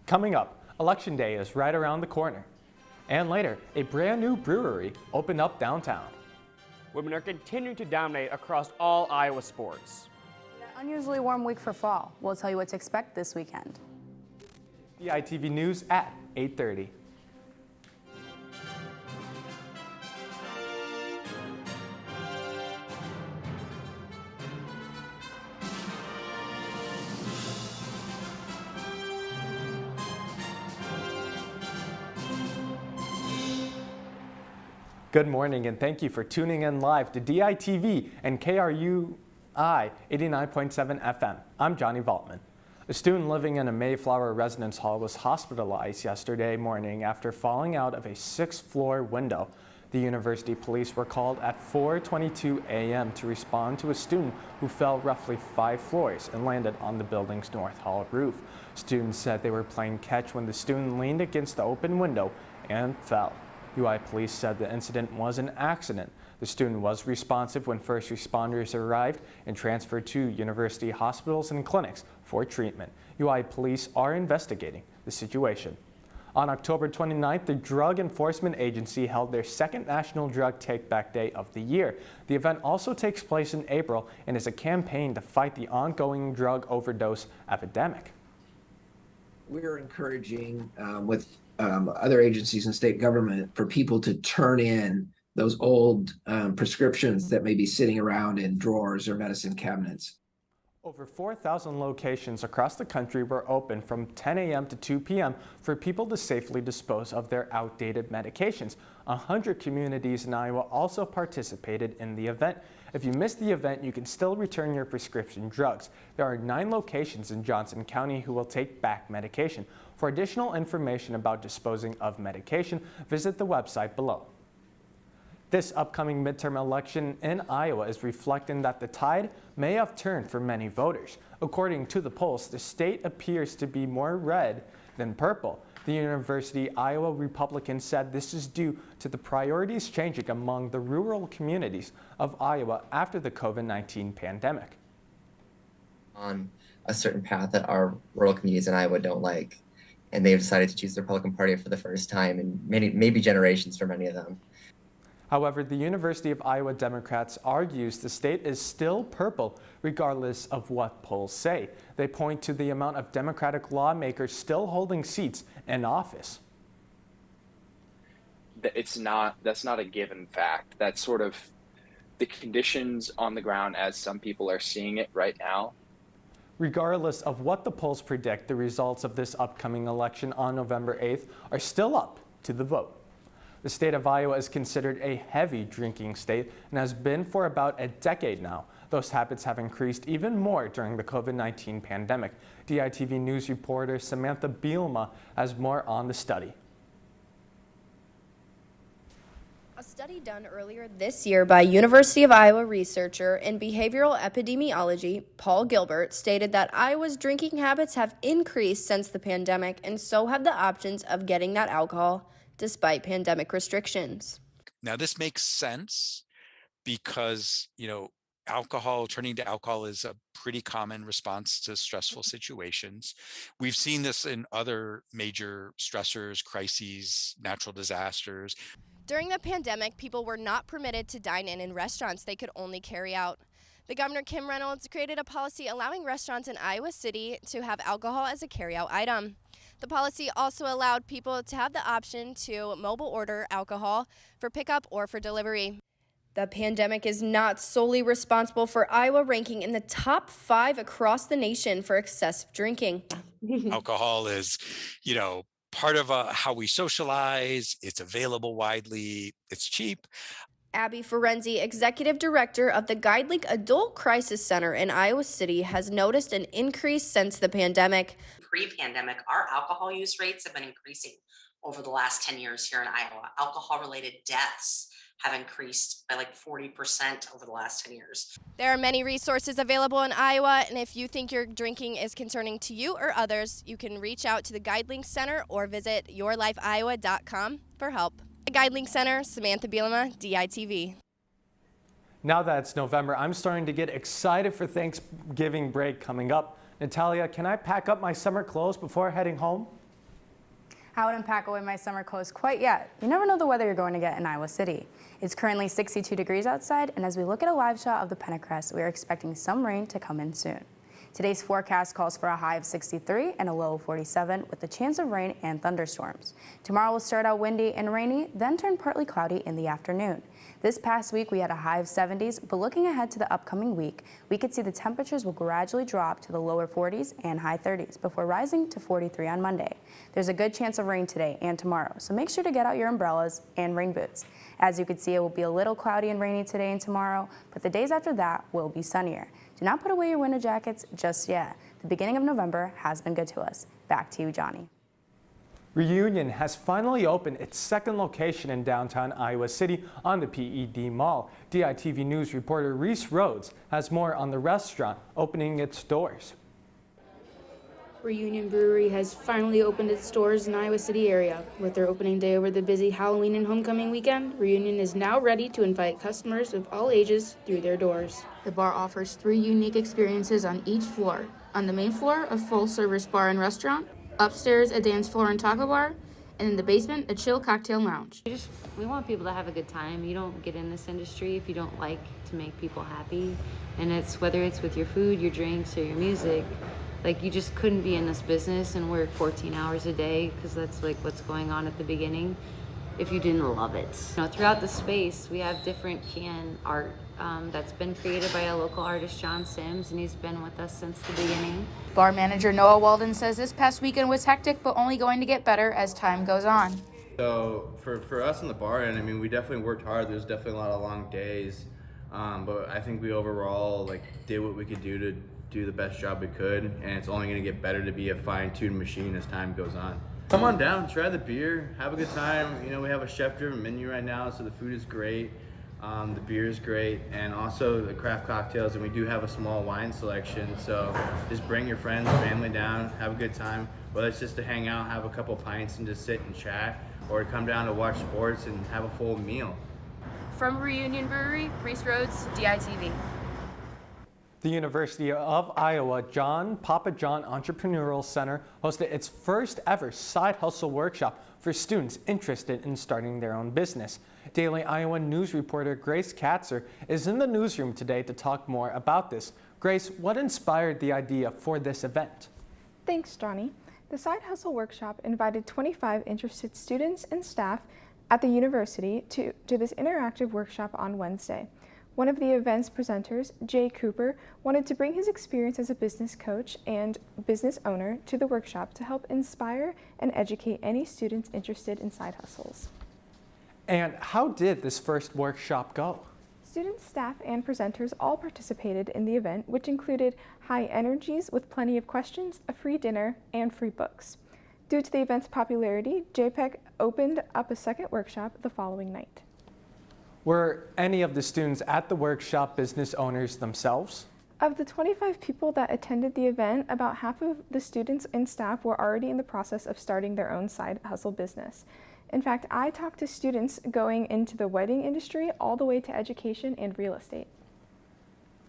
Coming up, Election Day is right around the corner. And later, a brand new brewery opened up downtown. Women are continuing to dominate across all Iowa sports. An unusually warm week for fall. We'll tell you what to expect this weekend. DITV News at 8:30. Good morning and thank you for tuning in live to DITV and KRUI 89.7 FM. I'm Johnny Valtman. A student living in a Mayflower residence hall was hospitalized yesterday morning after falling out of a 6th-floor window. The university police were called at 4:22 a.m. to respond to a student who fell roughly 5 floors and landed on the building's north hall roof. Students said they were playing catch when the student leaned against the open window and fell. UI police said the incident was an accident. The student was responsive when first responders arrived and transferred to university hospitals and clinics for treatment. UI police are investigating the situation. On October 29th, the Drug Enforcement Agency held their second National Drug Take-Back Day of the year. The event also takes place in April and is a campaign to fight the ongoing drug overdose epidemic. We're encouraging with other agencies and state government for people to turn in those old prescriptions that may be sitting around in drawers or medicine cabinets. Over 4,000 locations across the country were open from 10 a.m. to 2 p.m. for people to safely dispose of their outdated medications. 100 communities in Iowa also participated in the event. If you missed the event, you can still return your prescription drugs. There are 9 locations in Johnson County who will take back medication. For additional information about disposing of medication, visit the website below. This upcoming midterm election in Iowa is reflecting that the tide may have turned for many voters. According to the polls, the state appears to be more red than purple. The University Iowa Republican said this is due to the priorities changing among the rural communities of Iowa after the COVID-19 pandemic. On a certain path that our rural communities in Iowa don't like, and they've decided to choose the Republican Party for the first time in maybe generations for many of them. However, the University of Iowa Democrats argues the state is still purple regardless of what polls say. They point to the amount of Democratic lawmakers still holding seats in office. That's not a given fact. That's sort of the conditions on the ground as some people are seeing it right now. Regardless of what the polls predict, the results of this upcoming election on November 8th are still up to the vote. The state of Iowa is considered a heavy drinking state and has been for about a decade now. Those habits have increased even more during the COVID-19 pandemic. DITV News reporter Samantha Bielma has more on the study. A study done earlier this year by University of Iowa researcher in behavioral epidemiology, Paul Gilbert, stated that Iowa's drinking habits have increased since the pandemic, and so have the options of getting that alcohol despite pandemic restrictions. Now, this makes sense because, turning to alcohol is a pretty common response to stressful situations. We've seen this in other major stressors, crises, natural disasters. During the pandemic, people were not permitted to dine in restaurants. They could only carry out. The Governor Kim Reynolds created a policy allowing restaurants in Iowa City to have alcohol as a carryout item. The policy also allowed people to have the option to mobile order alcohol for pickup or for delivery. The pandemic is not solely responsible for Iowa ranking in the top 5 across the nation for excessive drinking. Alcohol is, part of how we socialize. It's available widely. It's cheap. Abby Ferenzi, executive director of the GuideLink Adult Crisis Center in Iowa City, has noticed an increase since the pandemic. Pre-pandemic, our alcohol use rates have been increasing over the last 10 years here in Iowa. Alcohol-related deaths have increased by like 40% over the last 10 years. There are many resources available in Iowa, and if you think your drinking is concerning to you or others, you can reach out to the GuideLink Center or visit yourlifeiowa.com for help. At GuideLink Center, Samantha Bielma, DITV. Now that it's November, I'm starting to get excited for Thanksgiving break coming up. Natalia, can I pack up my summer clothes before heading home? I wouldn't pack away my summer clothes quite yet. You never know the weather you're going to get in Iowa City. It's currently 62 degrees outside, and as we look at a live shot of the Pentacrest, we are expecting some rain to come in soon. Today's forecast calls for a high of 63 and a low of 47 with a chance of rain and thunderstorms. Tomorrow will start out windy and rainy, then turn partly cloudy in the afternoon. This past week we had a high of 70s, but looking ahead to the upcoming week, we could see the temperatures will gradually drop to the lower 40s and high 30s before rising to 43 on Monday. There's a good chance of rain today and tomorrow, so make sure to get out your umbrellas and rain boots. As you can see, it will be a little cloudy and rainy today and tomorrow, but the days after that will be sunnier. Do not put away your winter jackets just yet. The beginning of November has been good to us. Back to you, Johnny. Reunion has finally opened its second location in downtown Iowa City on the PED Mall. DITV News reporter Reese Rhodes has more on the restaurant opening its doors. Reunion Brewery has finally opened its doors in Iowa City area. With their opening day over the busy Halloween and homecoming weekend, Reunion is now ready to invite customers of all ages through their doors. The bar offers 3 unique experiences on each floor. On the main floor, a full-service bar and restaurant. Upstairs, a dance floor and taco bar. And in the basement, a chill cocktail lounge. We want people to have a good time. You don't get in this industry if you don't like to make people happy. And it's whether it's with your food, your drinks, or your music. Like, you just couldn't be in this business and work 14 hours a day, because that's like what's going on at the beginning, if you didn't love it. You know, throughout the space, we have different can art that's been created by a local artist, John Sims, and he's been with us since the beginning. Bar manager Noah Walden says this past weekend was hectic, but only going to get better as time goes on. So for us in the bar, and I mean, we definitely worked hard. There's definitely a lot of long days, but I think we overall did what we could do to do the best job we could, and it's only going to get better to be a fine-tuned machine as time goes on. Come on down, try the beer, have a good time. You know, we have a chef-driven menu right now, so the food is great, the beer is great, and also the craft cocktails, and we do have a small wine selection, so just bring your friends, family down, have a good time, whether it's just to hang out, have a couple pints and just sit and chat, or to come down to watch sports and have a full meal. From Reunion Brewery, Reese Rhodes, DITV. The University of Iowa Papa John Entrepreneurial Center hosted its first ever side hustle workshop for students interested in starting their own business. Daily Iowa News reporter Grace Katzer is in the newsroom today to talk more about this. Grace, what inspired the idea for this event? Thanks, Johnny. The Side Hustle Workshop invited 25 interested students and staff at the university to this interactive workshop on Wednesday. One of the event's presenters, Jay Cooper, wanted to bring his experience as a business coach and business owner to the workshop to help inspire and educate any students interested in side hustles. And how did this first workshop go? Students, staff, and presenters all participated in the event, which included high energies with plenty of questions, a free dinner, and free books. Due to the event's popularity, JPEG opened up a second workshop the following night. Were any of the students at the workshop business owners themselves? Of the 25 people that attended the event, about half of the students and staff were already in the process of starting their own side hustle business. In fact, I talked to students going into the wedding industry all the way to education and real estate.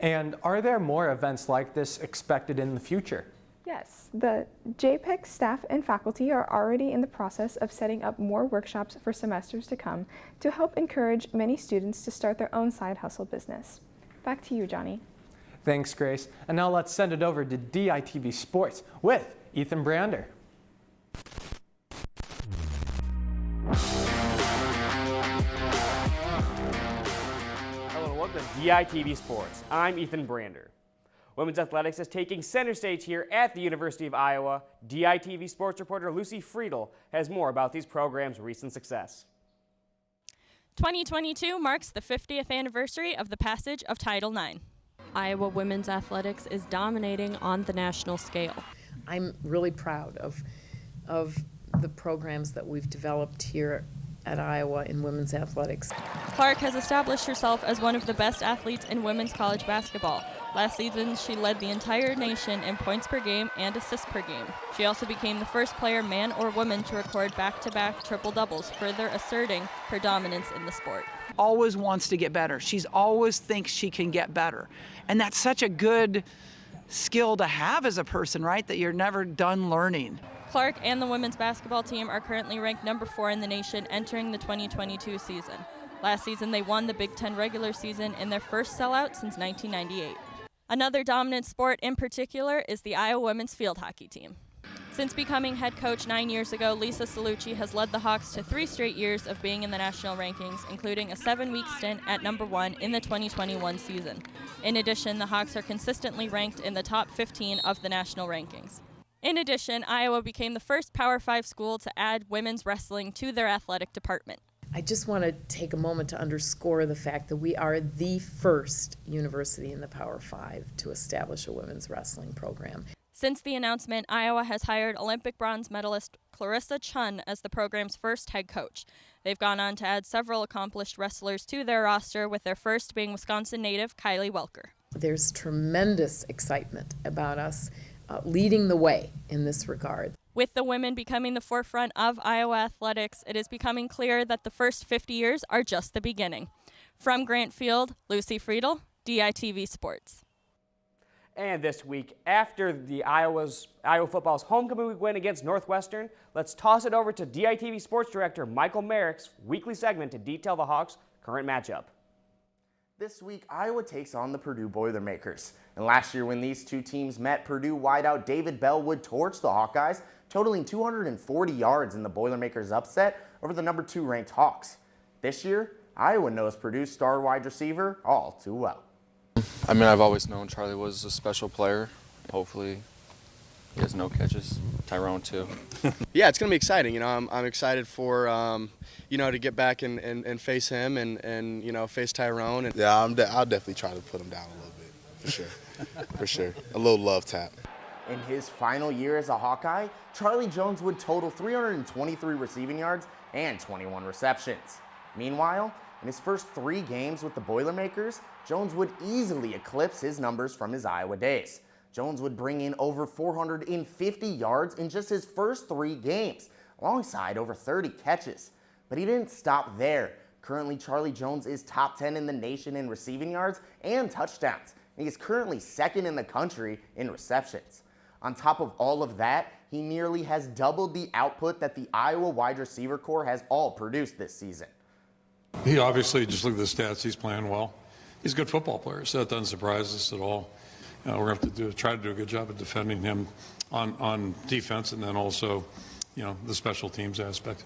And are there more events like this expected in the future? Yes, the JPEG staff and faculty are already in the process of setting up more workshops for semesters to come to help encourage many students to start their own side hustle business. Back to you, Johnny. Thanks, Grace. And now let's send it over to DITV Sports with Ethan Brander. Hello and welcome to DITV Sports. I'm Ethan Brander. Women's athletics is taking center stage here at the University of Iowa. DITV sports reporter Lucy Friedel has more about these programs' recent success. 2022 marks the 50th anniversary of the passage of Title IX. Iowa women's athletics is dominating on the national scale. I'm really proud of the programs that we've developed here at Iowa in women's athletics. Clark has established herself as one of the best athletes in women's college basketball. Last season, she led the entire nation in points per game and assists per game. She also became the first player, man or woman, to record back-to-back triple-doubles, further asserting her dominance in the sport. Always wants to get better. She's always thinks she can get better. And that's such a good skill to have as a person, right? That you're never done learning. Clark and the women's basketball team are currently ranked number 4 in the nation entering the 2022 season. Last season, they won the Big Ten regular season in their first sellout since 1998. Another dominant sport in particular is the Iowa women's field hockey team. Since becoming head coach 9 years ago, Lisa Salucci has led the Hawks to 3 straight years of being in the national rankings, including a 7-week stint at number 1 in the 2021 season. In addition, the Hawks are consistently ranked in the top 15 of the national rankings. In addition, Iowa became the first Power 5 school to add women's wrestling to their athletic department. I just want to take a moment to underscore the fact that we are the first university in the Power 5 to establish a women's wrestling program. Since the announcement, Iowa has hired Olympic bronze medalist Clarissa Chun as the program's first head coach. They've gone on to add several accomplished wrestlers to their roster, with their first being Wisconsin native Kylie Welker. There's tremendous excitement about us leading the way in this regard. With the women becoming the forefront of Iowa athletics, it is becoming clear that the first 50 years are just the beginning. From Grant Field, Lucy Friedel, DITV Sports. And this week, after the Iowa football's homecoming week win against Northwestern, let's toss it over to DITV Sports Director Michael Merrick's weekly segment to detail the Hawks' current matchup. This week, Iowa takes on the Purdue Boilermakers. And last year when these two teams met, Purdue wideout David Bell would torch the Hawkeyes, totaling 240 yards in the Boilermakers' upset over the number 2 ranked Hawks. This year, Iowa knows Purdue's star wide receiver all too well. I mean, I've always known Charlie was a special player. Hopefully he has no catches. Tyrone too. Yeah, it's going to be exciting. You know, I'm excited for, to get back and face him and face Tyrone. And yeah, I'll definitely try to put him down a little bit, for sure. For sure. A little love tap. In his final year as a Hawkeye, Charlie Jones would total 323 receiving yards and 21 receptions. Meanwhile, in his first 3 games with the Boilermakers, Jones would easily eclipse his numbers from his Iowa days. Jones would bring in over 450 yards in just his first 3 games, alongside over 30 catches. But he didn't stop there. Currently, Charlie Jones is top 10 in the nation in receiving yards and touchdowns. And he is currently 2nd in the country in receptions. On top of all of that, he nearly has doubled the output that the Iowa wide receiver corps has all produced this season. He obviously, just look at the stats, he's playing well. He's a good football player, so that doesn't surprise us at all. We're going to have to try to do a good job of defending him on defense, and then also, the special teams aspect.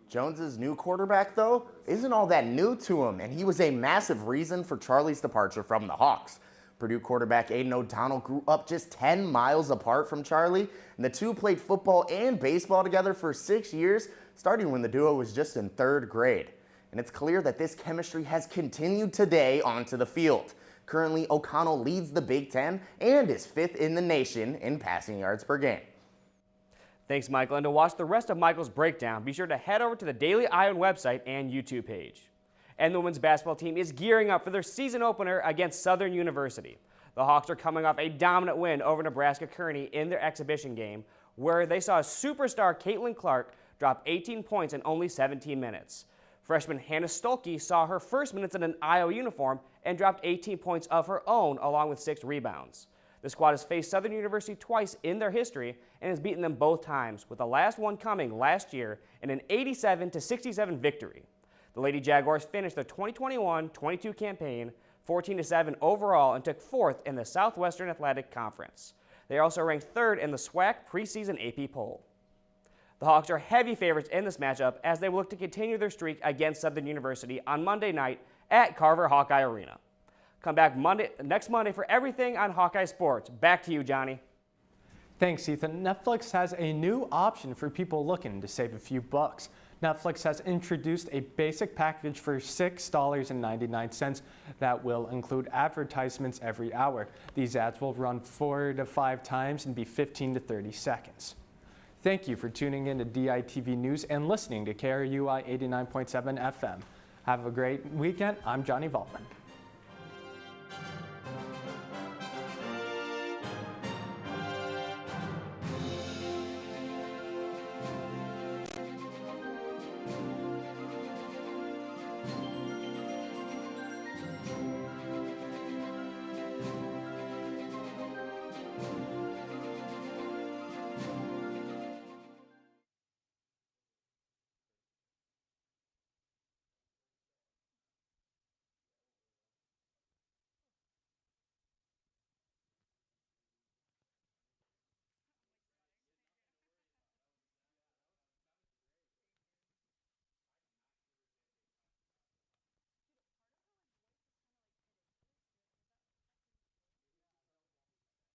Jones's new quarterback, though, isn't all that new to him, and he was a massive reason for Charlie's departure from the Hawks. Purdue quarterback Aiden O'Donnell grew up just 10 miles apart from Charlie, and the two played football and baseball together for 6 years, starting when the duo was just in 3rd grade. And it's clear that this chemistry has continued today onto the field. Currently, O'Connell leads the Big Ten and is 5th in the nation in passing yards per game. Thanks, Michael. And to watch the rest of Michael's breakdown, be sure to head over to the Daily Iowan website and YouTube page. And the women's basketball team is gearing up for their season opener against Southern University. The Hawks are coming off a dominant win over Nebraska Kearney in their exhibition game, where they saw superstar Caitlin Clark drop 18 points in only 17 minutes. Freshman Hannah Stolke saw her first minutes in an Iowa uniform and dropped 18 points of her own, along with 6 rebounds. The squad has faced Southern University twice in their history and has beaten them both times, with the last one coming last year in an 87-67 victory. The Lady Jaguars finished their 2021-22 campaign 14-7 overall and took 4th in the Southwestern Athletic Conference. They are also ranked 3rd in the SWAC preseason AP poll. The Hawks are heavy favorites in this matchup as they look to continue their streak against Southern University on Monday night at Carver Hawkeye Arena. Come back next Monday for everything on Hawkeye Sports. Back to you, Johnny. Thanks, Ethan. Netflix has a new option for people looking to save a few bucks. Netflix has introduced a basic package for $6.99 that will include advertisements every hour. These ads will run 4 to 5 times and be 15 to 30 seconds. Thank you for tuning in to DITV News and listening to KRUI 89.7 FM. Have a great weekend. I'm Johnny Valtman.